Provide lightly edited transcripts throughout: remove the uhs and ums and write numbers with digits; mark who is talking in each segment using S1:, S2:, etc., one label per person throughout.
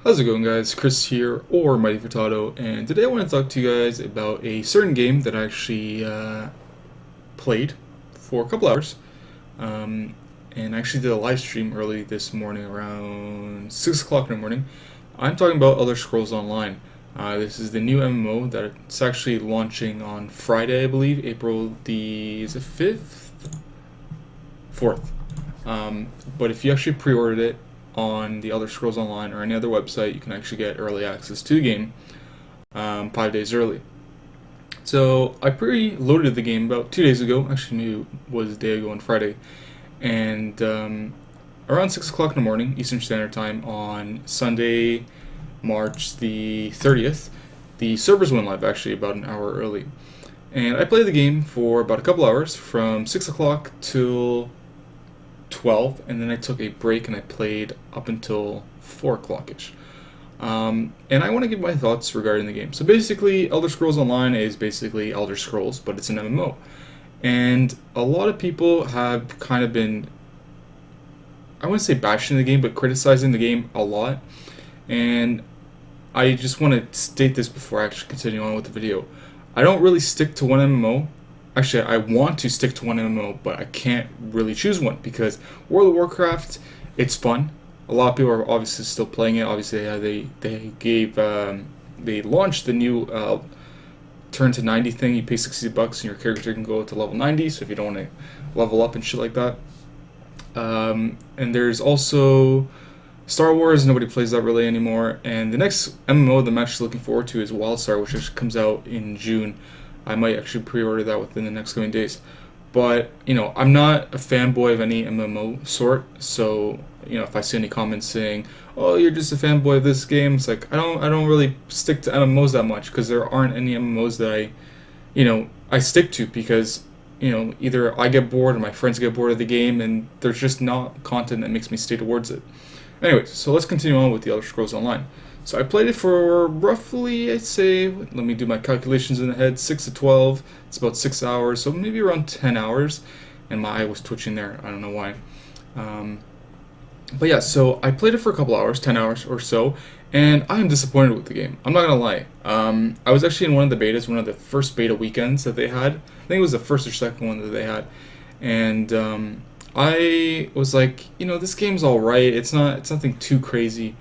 S1: How's it going, guys? Chris here, or MightyFurtado, and today I want to talk to you guys about a certain game that I actually played for a couple hours, um, and I actually did a live stream early this morning around 6 o'clock in the morning. I'm talking about Elder Scrolls Online. This is the new MMO that it's actually launching on Friday, I believe, April the is it 5th? 4th. But if you actually pre-ordered it on the Elder Scrolls Online or any other website, you can actually get early access to the game 5 days early. So I pre-loaded the game about 2 days ago. Actually, knew it was a day ago on Friday, and around 6 o'clock in the morning, Eastern Standard Time on Sunday, March the 30th, the servers went live actually about an hour early. And I played the game for about a couple hours from 6 o'clock till 12, and then I took a break and I played up until 4 o'clock-ish. And I want to give my thoughts regarding the game. So basically, Elder Scrolls Online is basically Elder Scrolls, but it's an MMO. And a lot of people have kind of been, I wouldn't say bashing the game, but criticizing the game a lot. And I just want to state this before I actually continue on with the video. I don't really stick to one MMO. Actually, I want to stick to one MMO, but I can't really choose one because World of Warcraft, it's fun. A lot of people are obviously still playing it. Obviously, they launched the new turn to 90 thing. You pay $60 and your character can go to level 90. So if you don't want to level up and shit like that, and there's also Star Wars. Nobody plays that really anymore. And the next MMO that I'm actually looking forward to is WildStar, which actually comes out in June. I might actually pre-order that within the next coming days. But, I'm not a fanboy of any MMO sort, so, if I see any comments saying, oh, you're just a fanboy of this game, it's like, I don't really stick to MMOs that much, because there aren't any MMOs that I stick to, because, either I get bored or my friends get bored of the game, and there's just not content that makes me stay towards it. Anyways, so let's continue on with the Elder Scrolls Online. So I played it for roughly, I'd say, let me do my calculations in the head, 6 to 12, it's about 6 hours, so maybe around 10 hours, and my eye was twitching there, I don't know why. But yeah, so I played it for a couple hours, 10 hours or so, and I am disappointed with the game, I'm not gonna lie. I was actually in one of the betas, one of the first beta weekends that they had, I think it was the first or second one that they had, and I was like, this game's alright, it's nothing too crazy.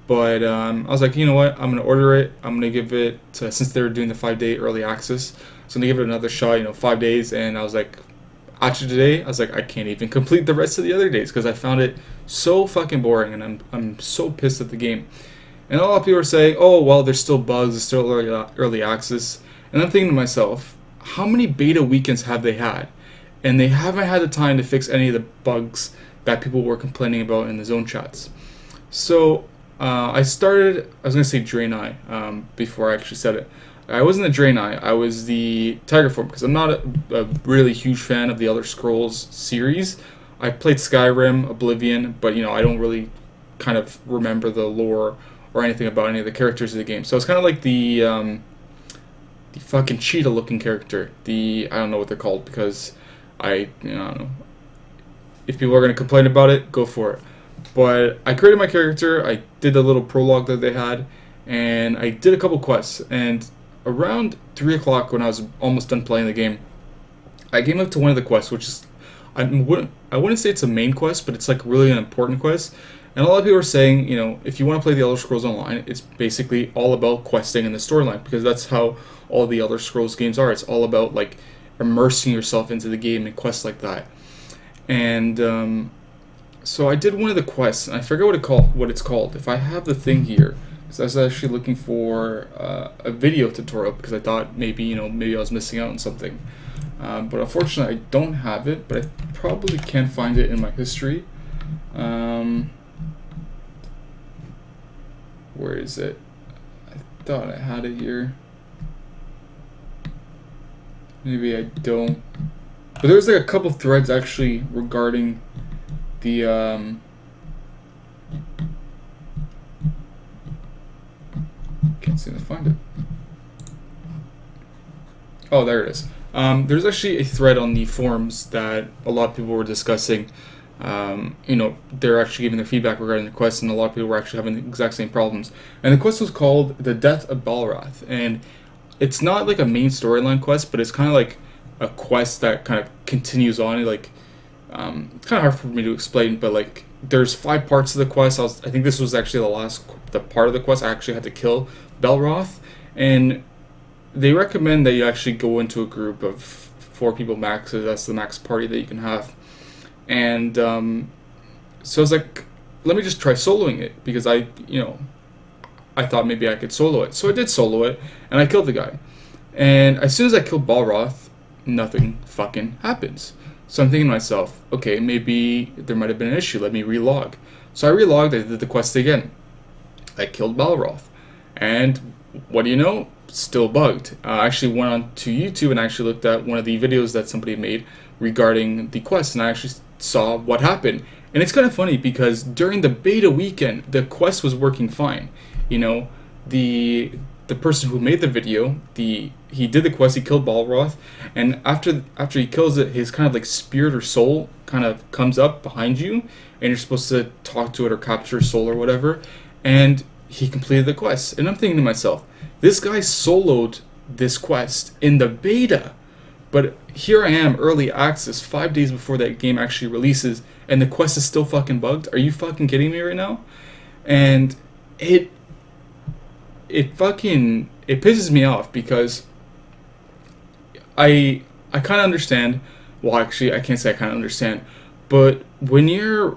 S1: But I was like, you know what? I'm gonna order it. I'm gonna give it since they're doing the 5-day early access, so I'm gonna give it another shot. 5 days, and I was like, after today, I was like, I can't even complete the rest of the other days because I found it so fucking boring, and I'm so pissed at the game. And a lot of people are saying, oh well, there's still bugs, there's still early access, and I'm thinking to myself, how many beta weekends have they had, and they haven't had the time to fix any of the bugs that people were complaining about in the zone chats. So I was going to say Draenei before I actually said it. I wasn't the Draenei, I was the Tiger Form, because I'm not a really huge fan of the Elder Scrolls series. I played Skyrim, Oblivion, but I don't really kind of remember the lore or anything about any of the characters of the game. So it's kind of like the fucking cheetah looking character. I don't know what they're called, because I don't know. If people are going to complain about it, go for it. But I created my character, I did the little prologue that they had, and I did a couple quests, and around 3 o'clock when I was almost done playing the game, I came up to one of the quests, which is, I wouldn't say it's a main quest, but it's like really an important quest, and a lot of people are saying, if you want to play the Elder Scrolls Online, it's basically all about questing in the storyline, because that's how all the Elder Scrolls games are. It's all about like immersing yourself into the game and quests like that. And so I did one of the quests, and I forget what it's called. If I have the thing here, because I was actually looking for a video tutorial, because I thought maybe maybe I was missing out on something. But unfortunately, I don't have it. But I probably can find it in my history. Where is it? I thought I had it here. Maybe I don't. But there's like a couple threads actually regarding the can't seem to find it. Oh, there it is. There's actually a thread on the forums that a lot of people were discussing they're actually giving their feedback regarding the quest, and a lot of people were actually having the exact same problems. And the quest was called The Death of Balrath, and it's not like a main storyline quest, but it's kind of like a quest that kind of continues on. Like, it's kind of hard for me to explain, but like, there's 5 parts of the quest. I think this was actually the part of the quest I actually had to kill Balroth, and they recommend that you actually go into a group of 4 people max. So that's the max party that you can have. And so I was like, let me just try soloing it, because I thought maybe I could solo it. So I did solo it, and I killed the guy. And as soon as I killed Balroth, nothing fucking happens. So I'm thinking to myself, okay, maybe there might have been an issue. Let me relog. So I relogged. I did the quest again. I killed Balroth, and what do you know? Still bugged. I actually went on to YouTube and actually looked at one of the videos that somebody made regarding the quest, and I actually saw what happened. And it's kind of funny because during the beta weekend, the quest was working fine. The person who made the video, he did the quest, he killed Balroth, and after he kills it, his kind of like spirit or soul kind of comes up behind you, and you're supposed to talk to it or capture soul or whatever, and he completed the quest. And I'm thinking to myself, this guy soloed this quest in the beta, but here I am, early access, 5 days before that game actually releases, and the quest is still fucking bugged. Are you fucking kidding me right now? And it pisses me off, because I kind of understand. Well, actually, I can't say I kind of understand, but when you're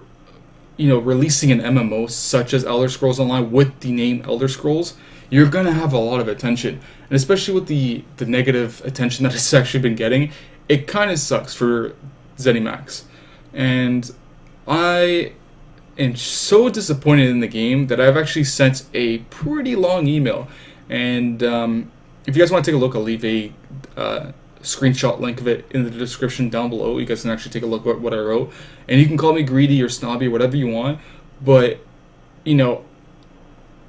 S1: releasing an MMO such as Elder Scrolls Online with the name Elder Scrolls, you're gonna have a lot of attention, and especially with the negative attention that it's actually been getting, it kind of sucks for ZeniMax. And I am so disappointed in the game that I've actually sent a pretty long email. And if you guys want to take a look, I'll leave a screenshot link of it in the description down below. You guys can actually take a look at what I wrote, and you can call me greedy or snobby or whatever you want, but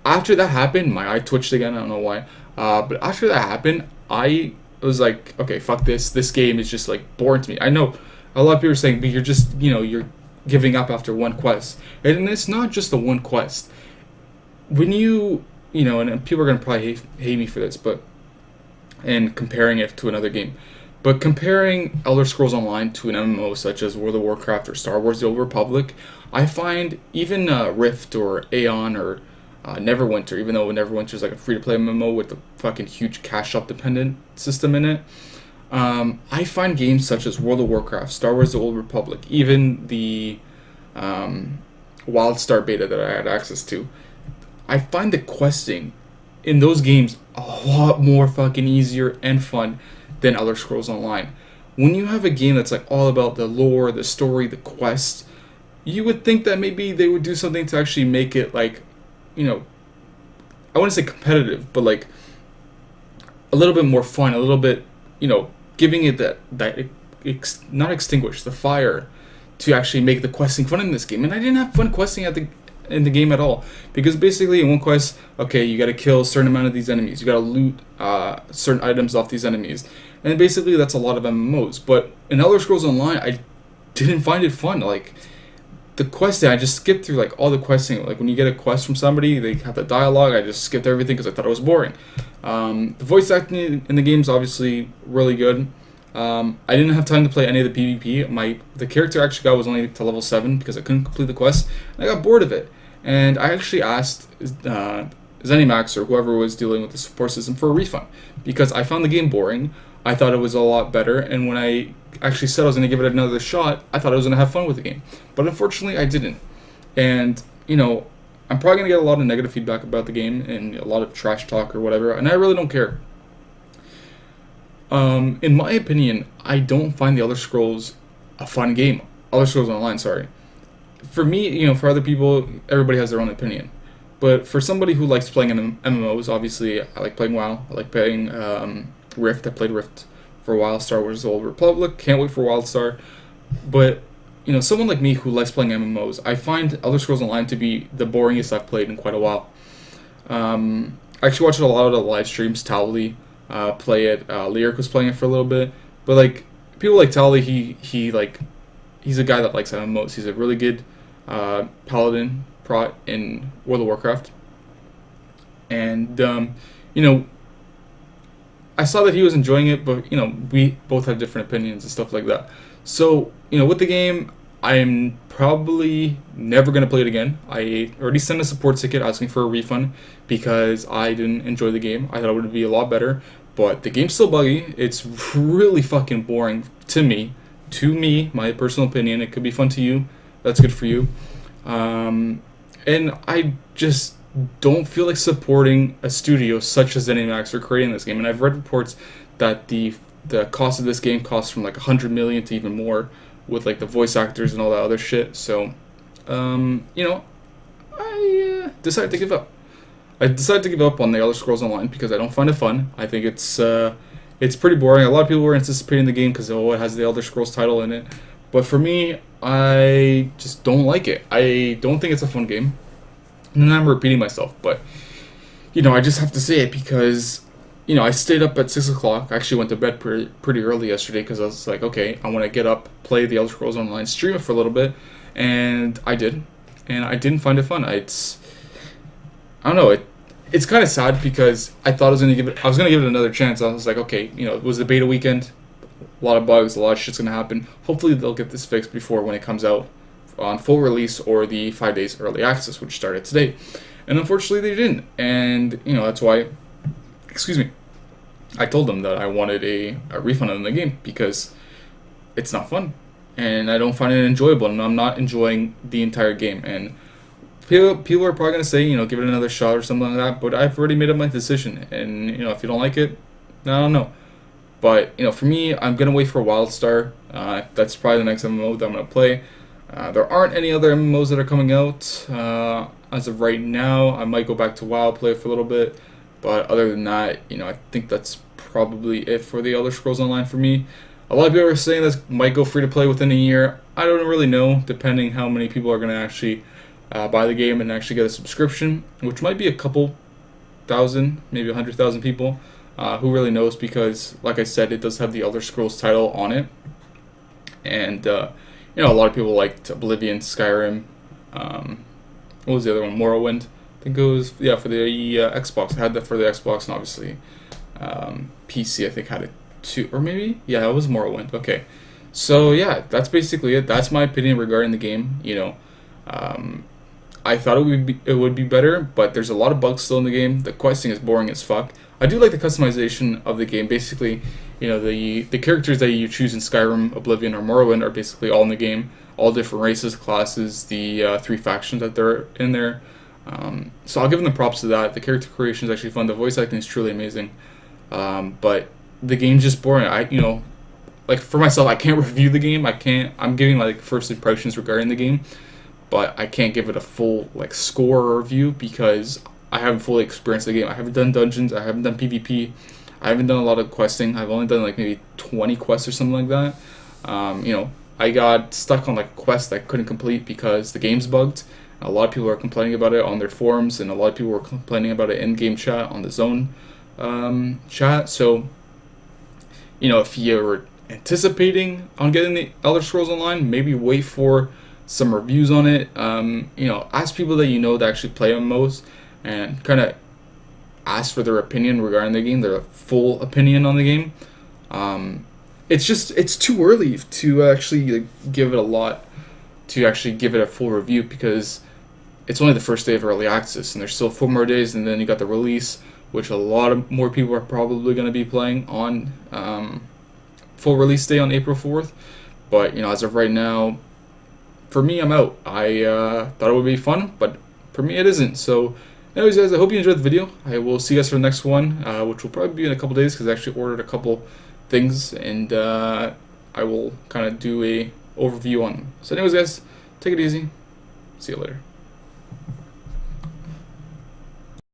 S1: after that happened, my eye twitched again. I don't know why, but after that happened, I was like, okay, fuck this game is just like boring to me. I know a lot of people are saying, but you're just you're giving up after one quest, and it's not just the one quest. When and people are gonna probably hate me for this, and comparing it to another game. But comparing Elder Scrolls Online to an MMO such as World of Warcraft or Star Wars The Old Republic, I find even Rift or Aeon or Neverwinter, even though Neverwinter is like a free-to-play MMO with a fucking huge cash-up dependent system in it, I find games such as World of Warcraft, Star Wars The Old Republic, even the WildStar beta that I had access to, I find the questing in those games a lot more fucking easier and fun than Elder Scrolls Online. When you have a game that's like all about the lore, the story, the quest, you would think that maybe they would do something to actually make it like, I wouldn't say competitive, but like a little bit more fun, a little bit, giving it not extinguish the fire to actually make the questing fun in this game. And I didn't have fun questing in the game at all, because basically in one quest, okay, you got to kill a certain amount of these enemies, you got to loot certain items off these enemies, and basically that's a lot of MMOs. But in Elder Scrolls Online, I didn't find it fun. Like the questing, I just skipped through like all the questing. Like when you get a quest from somebody, they have the dialogue, I just skipped everything because I thought it was boring. The voice acting in the game is obviously really good. I didn't have time to play any of the PvP. The character I actually got was only to level 7 because I couldn't complete the quest, and I got bored of it. And I actually asked ZeniMax or whoever was dealing with the support system for a refund, because I found the game boring. I thought it was a lot better, and when I actually said I was going to give it another shot, I thought I was going to have fun with the game. But unfortunately, I didn't. And, I'm probably going to get a lot of negative feedback about the game and a lot of trash talk or whatever, and I really don't care. In my opinion, I don't find the Elder Scrolls a fun game. Elder Scrolls Online, sorry. For me, for other people, everybody has their own opinion. But for somebody who likes playing MMOs, obviously, I like playing WoW. I like playing Rift. I played Rift for a while. Star Wars The Old Republic. Can't wait for WildStar. But, someone like me who likes playing MMOs, I find Elder Scrolls Online to be the boringest I've played in quite a while. I actually watched a lot of the live streams. Towley play it. Lyric was playing it for a little bit. But, like, people like Towley, he he's a guy that likes MMOs. He's a really good paladin prot in World of Warcraft, and you know, I saw that he was enjoying it, but you know, we both have different opinions and stuff like that. So you know, with the game, I'm probably never gonna play it again. I already sent a support ticket asking for a refund because I didn't enjoy the game. I thought it would be a lot better, but the game's still buggy. It's really fucking boring to me. To me, my personal opinion. It could be fun to you. That's good for you. And I just don't feel like supporting a studio such as ZeniMax for creating this game. And I've read reports that the cost of this game costs from like 100 million to even more, with like the voice actors and all that other shit. So, you know, I decided to give up. I decided to give up on the Elder Scrolls Online because I don't find it fun. I think it's pretty boring. A lot of people were anticipating the game because it has the Elder Scrolls title in it, but for me, I just don't like it. I don't think it's a fun game. And I'm repeating myself, but you know, I just have to say it because you know, I stayed up at 6 o'clock. I actually went to bed pretty early yesterday because I was like, okay, I want to get up, play the Elder Scrolls Online, stream it for a little bit, and I did, and I didn't find it fun. I don't know. It's kind of sad because I thought I was gonna give it another chance. I was like, okay, you know, it was the beta weekend, a lot of bugs, a lot of shit's gonna happen. Hopefully, they'll get this fixed before when it comes out on full release or the 5 days early access, which started today. And unfortunately, they didn't. And you know, that's why. Excuse me. I told them that I wanted a refund on the game because it's not fun, and I don't find it enjoyable, and I'm not enjoying the entire game. And people are probably gonna say, you know, give it another shot or something like that. But I've already made up my decision, and you know, if you don't like it, I don't know. But you know, for me, I'm gonna wait for WildStar. That's probably the next MMO that I'm gonna play. There aren't any other MMOs that are coming out as of right now. I might go back to WoW, play for a little bit, but other than that, you know, I think that's probably it for the Elder Scrolls Online for me. A lot of people are saying this might go free to play within a year. I don't really know, depending how many people are going to actually buy the game and actually get a subscription, which might be a couple thousand, maybe 100,000 people. Who really knows? Because, like I said, it does have the Elder Scrolls title on it, and you know, a lot of people liked Oblivion, Skyrim. What was the other one? Morrowind. I think it was, for the Xbox. I had that for the Xbox, and obviously PC I think had it too, or maybe, it was Morrowind. Okay, so yeah, that's basically it. That's my opinion regarding the game. You know, I thought it would be better, but there's a lot of bugs still in the game. The questing is boring as fuck. I do like the customization of the game. Basically, you know, the characters that you choose in Skyrim, Oblivion, or Morrowind are basically all in the game. All different races, classes, the 3 factions that they're in there. So I'll give them the props to that. The character creation is actually fun. The voice acting is truly amazing. But the game's just boring. You know, like for myself, I can't review the game. I'm giving like first impressions regarding the game, but I can't give it a full like score or review because I haven't fully experienced the game. I haven't done dungeons. I haven't done PvP. I haven't done a lot of questing. I've only done like maybe 20 quests or something like that. You know, I got stuck on like a quest that I couldn't complete because the game's bugged. A lot of people are complaining about it on their forums, and a lot of people were complaining about it in-game chat on the Zone chat. So, you know, if you're anticipating on getting the Elder Scrolls Online, maybe wait for some reviews on it. You know, ask people that you know that actually play MMOs, and kind of ask for their opinion regarding the game, their full opinion on the game. It's too early to actually give it a full review because it's only the first day of early access, and there's still 4 more days, and then you got the release, which a lot of more people are probably going to be playing on full release day on April 4th. But you know, as of right now, for me, I'm out. I thought it would be fun, but for me, it isn't. So, anyways, guys, I hope you enjoyed the video. I will see you guys for the next one, which will probably be in a couple days because I actually ordered a couple things, and I will kind of do a overview on them. So, anyways, guys, take it easy. See you later.